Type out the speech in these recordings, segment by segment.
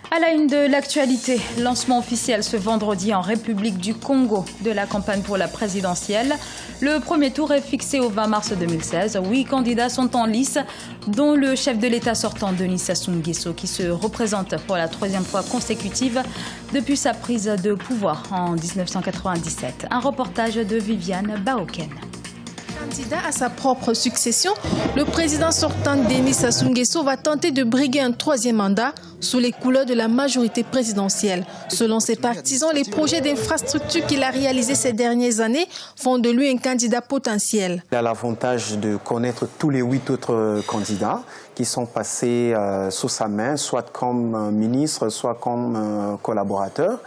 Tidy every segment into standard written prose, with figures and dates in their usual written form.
À la une de l'actualité, lancement officiel ce vendredi en République du Congo de la campagne pour la présidentielle. Le premier tour est fixé au 20 mars 2016. 8 candidats sont en lice, dont le chef de l'État sortant, Denis Sassou Nguesso, qui se représente pour la troisième fois consécutive depuis sa prise de pouvoir en 1997. Un reportage de Viviane Baoken. Candidat à sa propre succession, le président sortant Denis Sassou Nguesso va tenter de briguer un troisième mandat sous les couleurs de la majorité présidentielle. Selon ses partisans, les projets d'infrastructure qu'il a réalisés ces dernières années font de lui un candidat potentiel. Il a l'avantage de connaître tous les 8 autres candidats qui sont passés sous sa main, soit comme ministre, soit comme collaborateur.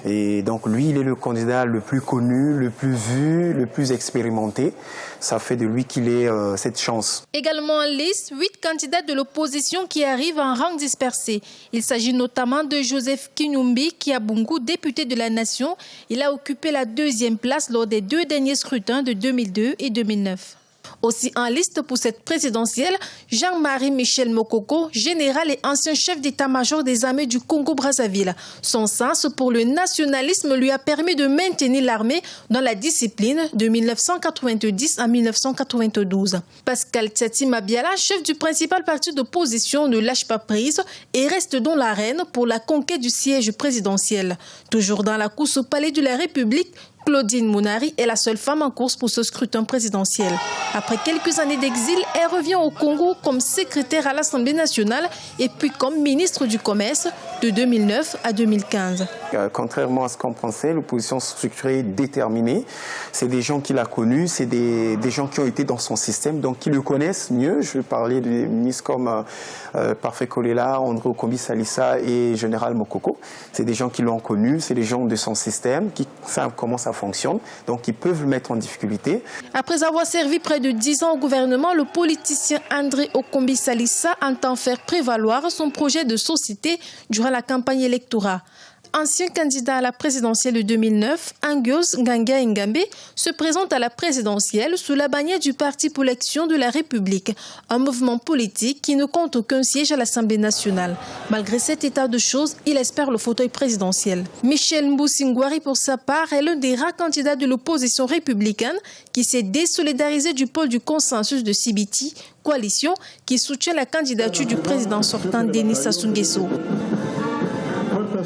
Et donc lui, il est le candidat le plus connu, le plus vu, le plus expérimenté. Ça fait de lui qu'il ait cette chance. Également en liste, 8 candidats de l'opposition qui arrivent en rang dispersé. Il s'agit notamment de Joseph Kinumbi Kiabungu, député de la Nation. Il a occupé la 2e place lors des 2 derniers scrutins de 2002 et 2009. Aussi en liste pour cette présidentielle, Jean-Marie Michel Mokoko, général et ancien chef d'état-major des armées du Congo-Brazzaville. Son sens pour le nationalisme lui a permis de maintenir l'armée dans la discipline de 1990 à 1992. Pascal Tiati Mabiala, chef du principal parti d'opposition, ne lâche pas prise et reste dans l'arène pour la conquête du siège présidentiel. Toujours dans la course au palais de la République, Claudine Mounari est la seule femme en course pour ce scrutin présidentiel. Après quelques années d'exil, elle revient au Congo comme secrétaire à l'Assemblée nationale et puis comme ministre du Commerce de 2009 à 2015. Contrairement à ce qu'on pensait, l'opposition structurée est déterminée. C'est des gens qu'il a connus, c'est des gens qui ont été dans son système, donc qui le connaissent mieux. Je vais parler de ministres comme Parfait Kolela, André Okombi Salissa et Général Mokoko. C'est des gens qui l'ont connu, c'est des gens de son système qui savent comment ça fonctionne, donc ils peuvent le mettre en difficulté. Après avoir servi près de 10 ans au gouvernement, le politicien André Okombi Salissa entend faire prévaloir son projet de société durant la campagne électorale. Ancien candidat à la présidentielle de 2009, Angios Nganga Ngambe se présente à la présidentielle sous la bannière du Parti pour l'action de la République, un mouvement politique qui ne compte aucun siège à l'Assemblée nationale. Malgré cet état de choses, il espère le fauteuil présidentiel. Michel Mboussingwari, pour sa part, est l'un des rares candidats de l'opposition républicaine qui s'est désolidarisé du pôle du consensus de Sibiti, coalition qui soutient la candidature du président sortant Denis Sassou Nguesso.